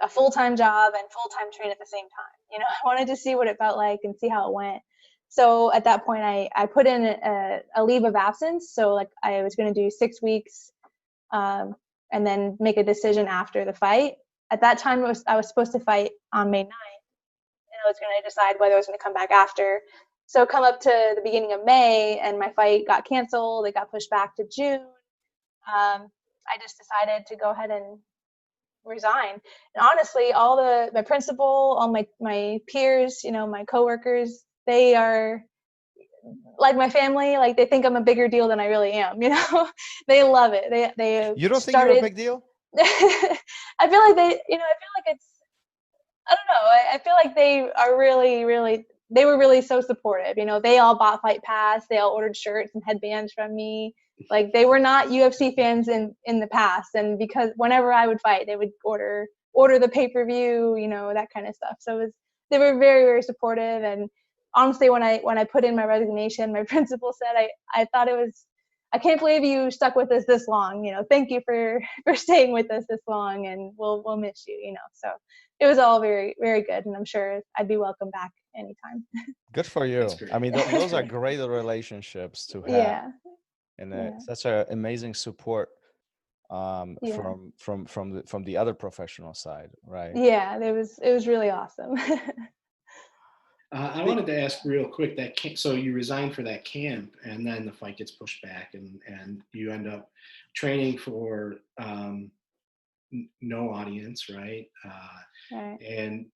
a full-time job and full-time train at the same time. You know, I wanted to see what it felt like and see how it went. So at that point, I put in a leave of absence. So like I was going to do 6 weeks and then make a decision after the fight. At that time, I was supposed to fight on May 9th. And I was going to decide whether I was going to come back after. So come up to the beginning of May and my fight got canceled. It got pushed back to June. I just decided to go ahead and resign. And honestly, all my principal, all my peers, you know, my coworkers, they are like my family. Like they think I'm a bigger deal than I really am. You know, they love it. They You don't think you're a big deal? I feel like it's, I don't know. I feel like they are really, they were really so supportive. You know, they all bought Fight Pass. They all ordered shirts and headbands from me. Like they were not UFC fans in the past. And because whenever I would fight, they would order the pay-per-view, you know, that kind of stuff. So they were very, very supportive. And honestly, when I put in my resignation, my principal said, I thought it was, I can't believe you stuck with us this long. You know, thank you for staying with us this long, and we'll miss you. You know, so it was all very, very good, and I'm sure I'd be welcome back anytime. Good for you. I mean, those are great relationships to have. Yeah. And such an amazing support from the other professional side, right? Yeah, it was really awesome. I wanted to ask real quick so you resigned for that camp, and then the fight gets pushed back, and you end up training for no audience, right? Right. And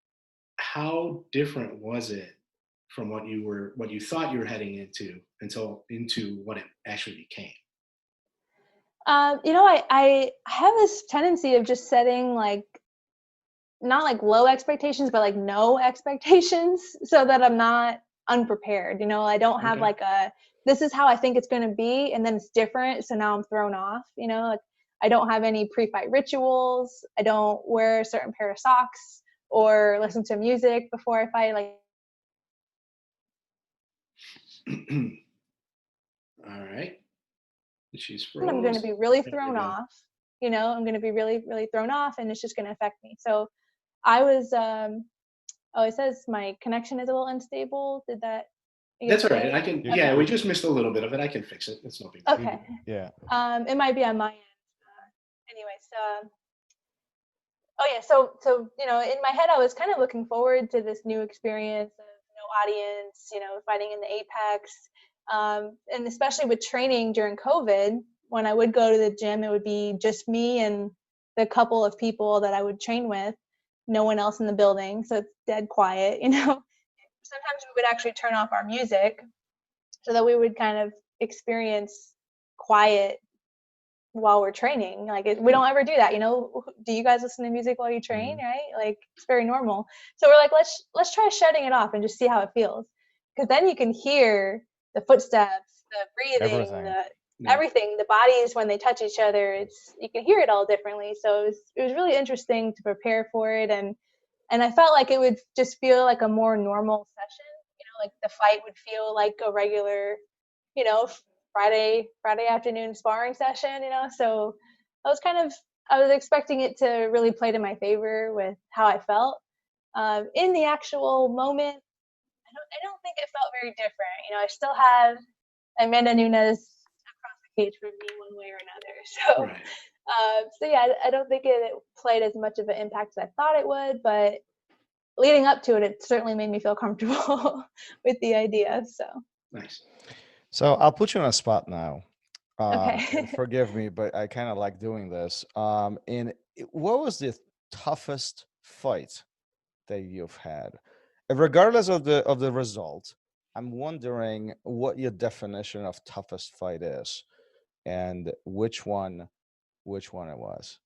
how different was it from what you thought you were heading into what it actually became? You know, I have this tendency of just setting like not like low expectations, but like no expectations so that I'm not unprepared. You know, I don't have like this is how I think it's going to be, and then it's different. So now I'm thrown off, you know, like I don't have any pre-fight rituals. I don't wear a certain pair of socks or listen to music before I fight. Like, all right. She's froze. I'm going to be really thrown off. You know, I'm going to be really, really thrown off, and it's just going to affect me. So I was, it says my connection is a little unstable. Did that? That's all right. I can, yeah, we just missed a little bit of it. I can fix it. It's no big deal. Okay. Yeah. It might be on my end. Anyways, so, you know, in my head, I was kind of looking forward to this new experience of no audience, you know, fighting in the Apex. And especially with training during COVID, when I would go to the gym, it would be just me and the couple of people that I would train with, no one else in the building. So it's dead quiet, you know. Sometimes we would actually turn off our music so that we would kind of experience quiet while we're training. Like we don't ever do that, you know. Do you guys listen to music while you train? Right? Like it's very normal. So we're like, let's try shutting it off and just see how it feels, because then you can hear the footsteps, the breathing, everything, the bodies when they touch each other. You can hear it all differently. So it was really interesting to prepare for it, and I felt like it would just feel like a more normal session. You know, like the fight would feel like a regular, you know, Friday afternoon sparring session. You know, so I was expecting it to really play to my favor with how I felt. In the actual moment, I don't think it felt very different. You know, I still have Amanda Nunes across the cage from me one way or another. So, so yeah, I don't think it played as much of an impact as I thought it would, but leading up to it, it certainly made me feel comfortable with the idea. So nice. So I'll put you on a spot now. Okay. Forgive me, but I kind of like doing this. And what was the toughest fight that you've had? Regardless of the result, I'm wondering what your definition of toughest fight is, and which one it was.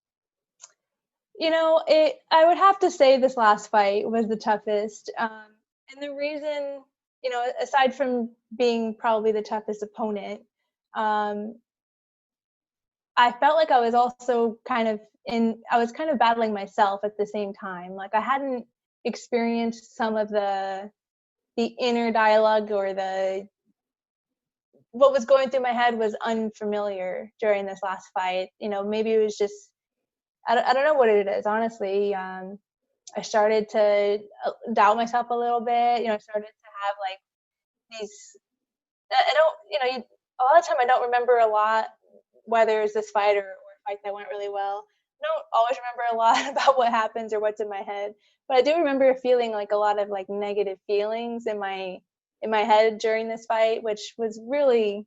You know, I would have to say this last fight was the toughest, and the reason you know, aside from being probably the toughest opponent, I felt like I was also I was kind of battling myself at the same time. Like I hadn't experienced some of the inner dialogue or what was going through my head was unfamiliar during this last fight. You know, maybe it was just, I don't know what it is, honestly. I started to doubt myself a little bit. You know, I started to have like these, I don't, you know, a lot of time I don't remember a lot, whether it's this fight or a fight that went really well. I don't always remember a lot about what happens or what's in my head, but I do remember feeling like a lot of like negative feelings in my head during this fight, which was really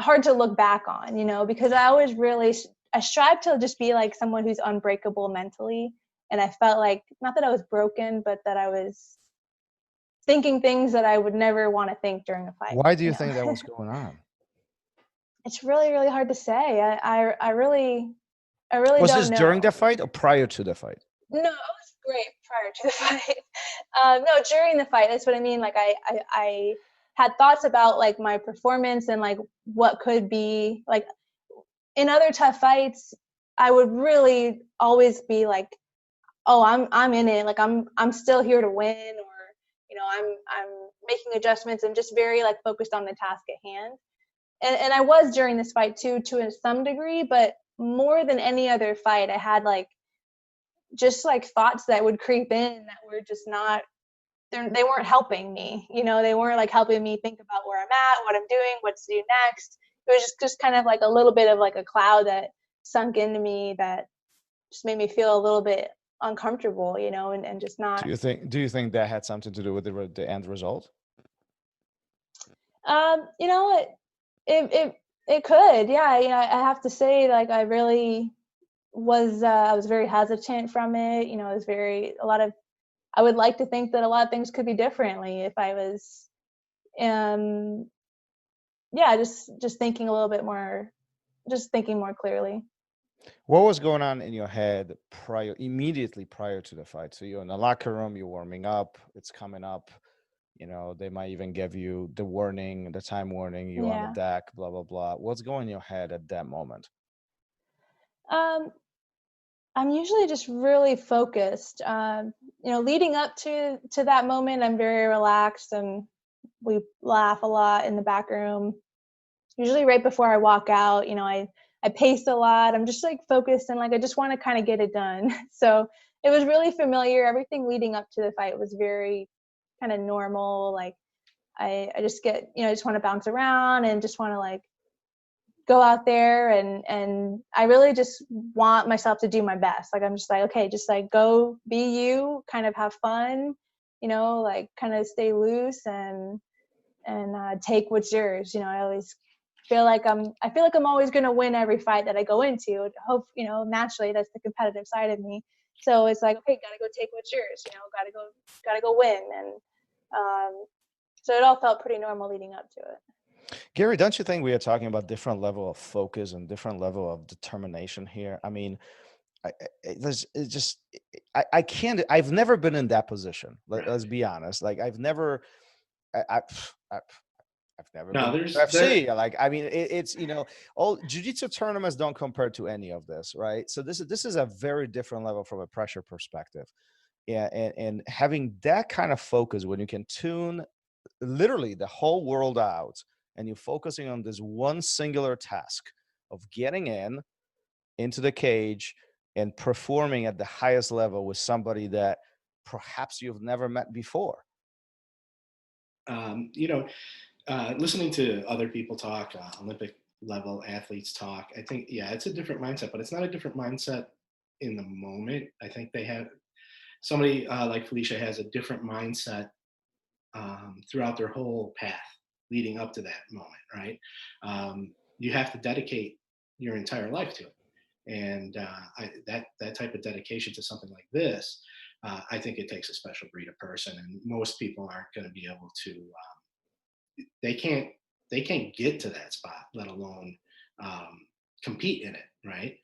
hard to look back on, you know, because I strive to just be like someone who's unbreakable mentally. And I felt like, not that I was broken, but that I was thinking things that I would never want to think during a fight. Why do you think that was going on? It's really, really hard to say. I really Was don't this know. during the fight or prior to the fight? No, I was great prior to the fight. No, during the fight, that's what I mean. Like I had thoughts about like my performance and like what could be like in other tough fights. I would really always be like, oh, I'm in it. Like I'm still here to win, or you know, I'm making adjustments and just very like focused on the task at hand. And I was during this fight too, to some degree, but more than any other fight, I had like just like thoughts that would creep in that were just not, they weren't helping me. You know, they weren't like helping me think about where I'm at, what I'm doing, what to do next. It was just kind of like a little bit of like a cloud that sunk into me that just made me feel a little bit uncomfortable, you know, and just not. Do you think that had something to do with the end result? You know, it could, yeah. You know, I have to say, like, I really was, I was very hesitant from it. You know, it was I would like to think that a lot of things could be differently if I was, yeah, just thinking a little bit more, just thinking more clearly. What was going on in your head immediately prior to the fight? So you're in the locker room, you're warming up, it's coming up, you know, they might even give you the warning, the time warning, you're on the deck, blah, blah, blah. What's going in your head at that moment? I'm usually just really focused. You know, leading up to that moment, I'm very relaxed and we laugh a lot in the back room. Usually right before I walk out, you know, I pace a lot. I'm just like focused and like I just want to kind of get it done. So it was really familiar. Everything leading up to the fight was very kind of normal. Like I just get, you know, I just want to bounce around and just want to like go out there and I really just want myself to do my best. Like I'm just like, okay, just like go be you, kind of have fun, you know, like kind of stay loose and take what's yours. You know, I always feel like I'm always going to win every fight that I go into. Hope, you know, naturally that's the competitive side of me. So it's like, okay, gotta go take what's yours, you know, gotta go win. And so it all felt pretty normal leading up to it. Gary, don't you think we are talking about different level of focus and different level of determination here? I mean, I can't, I've never been in that position. Let's be honest. Like I've never No, been there's UFC. Like, I mean, it's, you know, all jiu-jitsu tournaments don't compare to any of this, right? So this is a very different level from a pressure perspective. Yeah, and having that kind of focus when you can tune literally the whole world out and you're focusing on this one singular task of getting into the cage and performing at the highest level with somebody that perhaps you've never met before. You know, listening to other people talk, Olympic level athletes talk, I think, yeah, it's a different mindset, but it's not a different mindset in the moment. I think they have somebody like Felicia has a different mindset throughout their whole path leading up to that moment, right? You have to dedicate your entire life to it. And that type of dedication to something like this, I think it takes a special breed of person, and most people aren't going to be able to. They can't get to that spot, let alone compete in it, right?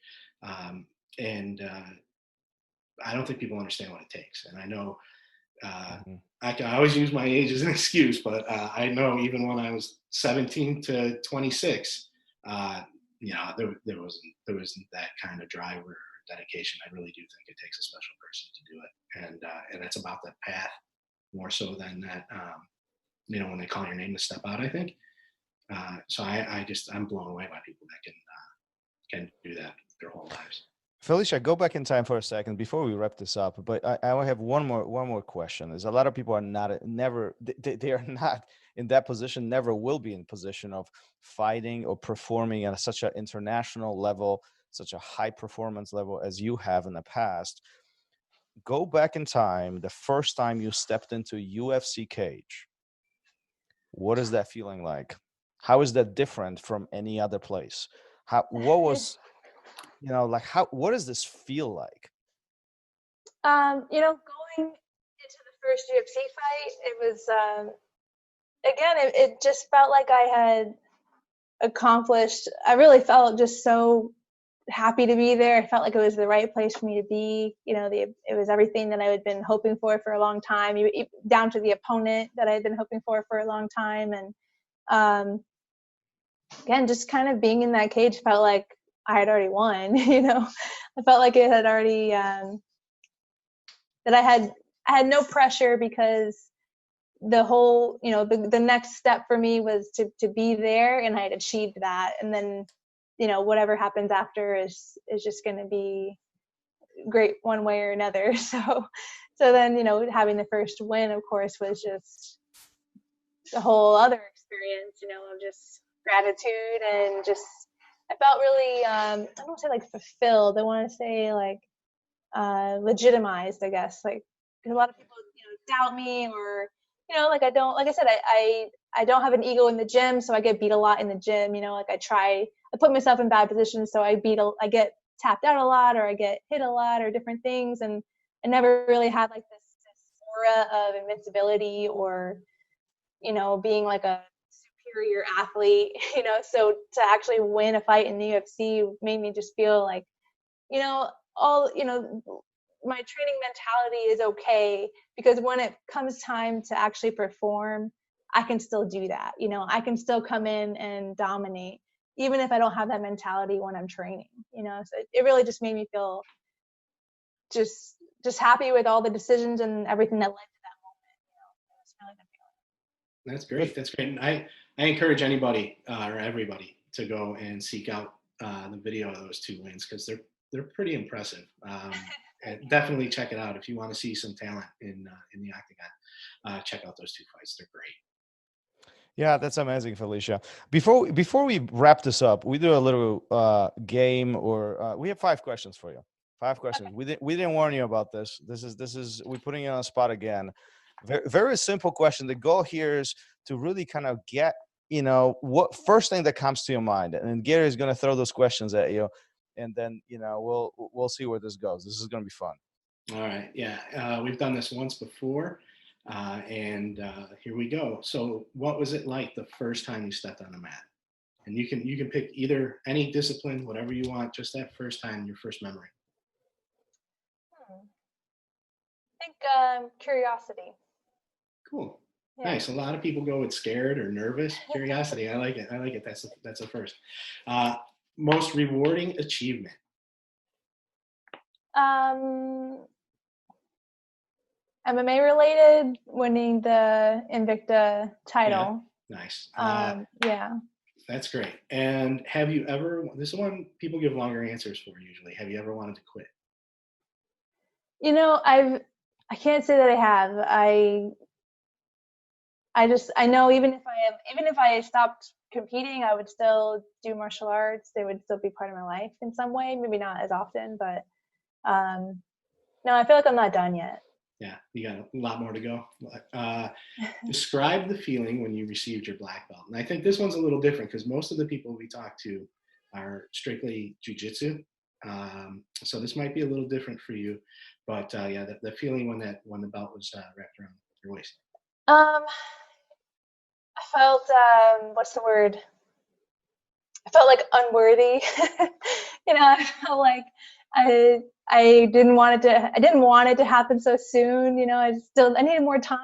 And I don't think people understand what it takes. And I know I can always use my age as an excuse, but I know even when I was 17 to 26, there wasn't that kind of drive or dedication. I really do think it takes a special person to do it, and it's about that path more so than that. When they call your name to step out, I think. So I'm blown away by people that can do that their whole lives. Felicia, go back in time for a second before we wrap this up. But I have one more question. There's a lot of people are not in that position, never will be in position of fighting or performing at such an international level, such a high performance level as you have in the past. Go back in time, the first time you stepped into UFC cage. What is that feeling like? How is that different from any other place? What does this feel like? Going into the first UFC fight, it was, again, it just felt like I had accomplished, I really felt just so happy to be there. I felt like it was the right place for me to be. It was everything that I had been hoping for a long time, down to the opponent that I had been hoping for a long time. And again, just kind of being in that cage felt like I had already won. I felt like it had already, that I had no pressure, because the whole, the next step for me was to be there, and I had achieved that. And then, whatever happens after is just going to be great one way or another. So then, having the first win, of course, was just a whole other experience, of just gratitude, and just, I felt really, I don't want to say like fulfilled. I want to say like legitimized, I guess. Like, because a lot of people, doubt me, or, like I said, I don't have an ego in the gym, so I get beat a lot in the gym. I put myself in bad positions, so I get tapped out a lot, or I get hit a lot, or different things, and I never really had like this aura of invincibility, or being like a superior athlete. So to actually win a fight in the UFC made me just feel like, my training mentality is okay, because when it comes time to actually perform, I can still do that. I can still come in and dominate, even if I don't have that mentality when I'm training. So it really just made me feel just happy with all the decisions and everything that led to that moment. It was really good feeling. That's great. That's great. And I encourage anybody or everybody to go and seek out the video of those two wins, because they're pretty impressive. And definitely check it out if you want to see some talent in the octagon. Check out those two fights; they're great. Yeah, that's amazing, Felicia. Before we wrap this up, we do a little game, or we have 5 questions for you. 5 questions. Okay. We didn't warn you about this. This is we're putting you on the spot again. Very, very simple question. The goal here is to really kind of get what first thing that comes to your mind, and then Gary is going to throw those questions at you, and then we'll see where this goes. This is going to be fun. All right. Yeah, we've done this once before. And here we go. So what was it like the first time you stepped on a mat? And you can pick either any discipline, whatever you want, just that first time, your first memory. I think curiosity. Cool. Yeah. Nice. A lot of people go with scared or nervous. Curiosity. I like it. That's a first. Most rewarding achievement. MMA related, winning the Invicta title. Yeah. Nice. Yeah. That's great. And have you ever, this is one people give longer answers for usually. Have you ever wanted to quit? I can't say that I have. I know even if I stopped competing, I would still do martial arts. They would still be part of my life in some way, maybe not as often, but no, I feel like I'm not done yet. Yeah, you got a lot more to go. Describe the feeling when you received your black belt. And I think this one's a little different because most of the people we talk to are strictly jiu-jitsu. So this might be a little different for you. But yeah, the feeling when the belt was wrapped around your waist. I felt, what's the word? I felt like unworthy. I felt like I didn't want it to happen so soon. I needed more time.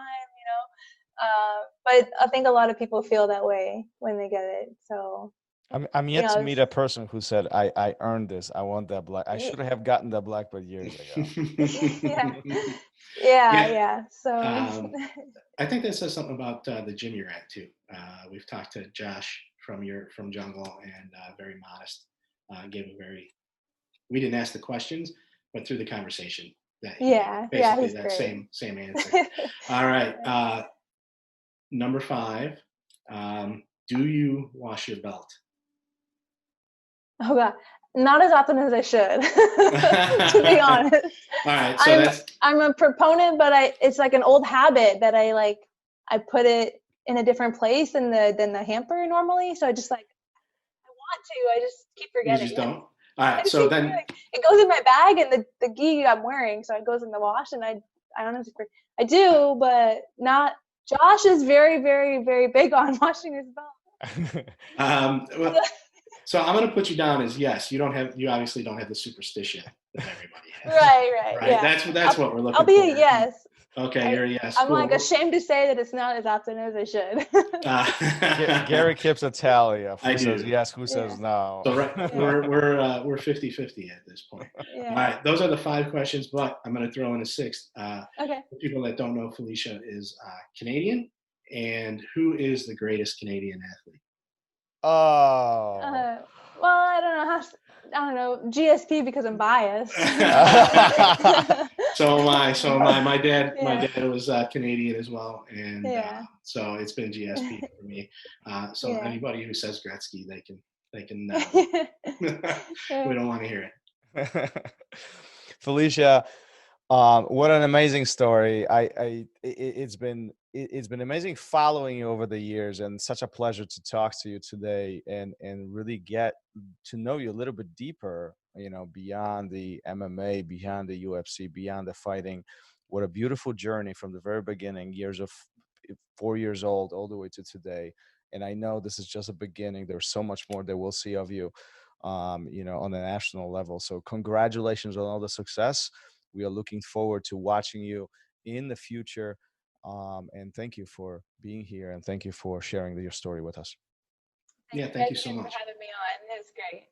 But I think a lot of people feel that way when they get it. So I'm yet to meet a person who said, I earned this. I want that black. I should have gotten that black belt years ago. Yeah. So I think that says something about the gym you're at too. We've talked to Josh from Jungle, and very modest. We didn't ask the questions, but through the conversation basically that great. same answer. All right. Number 5, do you wash your belt? Oh God, not as often as I should, to be honest. All right, so I'm a proponent, but it's like an old habit that I put it in a different place than the hamper normally. So I just I want to, I just keep forgetting. You just don't? All right, so then it goes in my bag and the gi I'm wearing, so it goes in the wash, and I honestly I do, but not. Josh is very, very, very big on washing his belt. So I'm going to put you down as yes. You obviously don't have the superstition that everybody has. Right. Yeah. That's what we're looking for. I'll be a yes. Okay, you're a yes. I'm ashamed to say that it's not as often as I should. Gary keeps a tally of who says yes, who says no. So we're 50-50 at this point. Yeah. All right, those are the 5 questions, but I'm going to throw in a 6th. Okay. For people that don't know, Felicia is Canadian, and who is the greatest Canadian athlete? Oh. Well, I don't know. GSP because I'm biased. So am I. My dad was Canadian as well, and so it's been GSP for me. Anybody who says Gretzky, they can. We don't want to hear it. Felicia, what an amazing story! It's been amazing following you over the years, and such a pleasure to talk to you today and really get to know you a little bit deeper, beyond the MMA, beyond the UFC, beyond the fighting. What a beautiful journey from the very beginning, 4 years old, all the way to today. And I know this is just a beginning. There's so much more that we'll see of you, on the national level. So congratulations on all the success. We are looking forward to watching you in the future. And thank you for being here, and thank you for sharing your story with us. Thank you so much for having me on. It was great.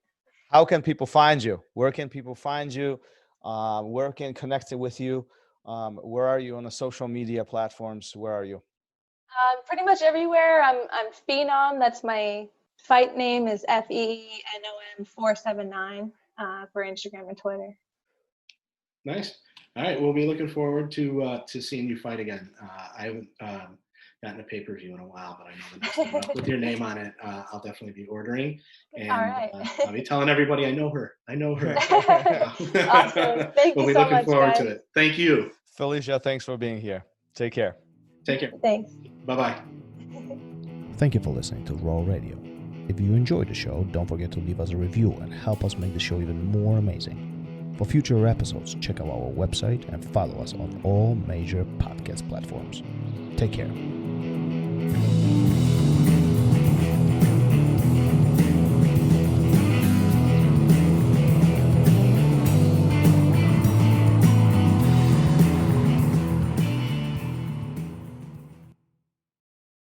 How can people find you? Where can people find you? Where can connect with you? Where are you on the social media platforms? Where are you? Pretty much everywhere. I'm FEENOM. That's my fight name is FEENOM 479 for Instagram and Twitter. Nice. All right, we'll be looking forward to seeing you fight again. I haven't gotten a pay-per-view in a while, but I know that with your name on it, I'll definitely be ordering. And all right. I'll be telling everybody I know her. Awesome. Thank we'll you be so looking much, forward guys. to it. Thank you. Felicia, thanks for being here. Take care. Take care. Thanks. Bye-bye. Thank you for listening to ROL Radio. If you enjoyed the show, don't forget to leave us a review and help us make the show even more amazing. For future episodes, check out our website and follow us on all major podcast platforms. Take care.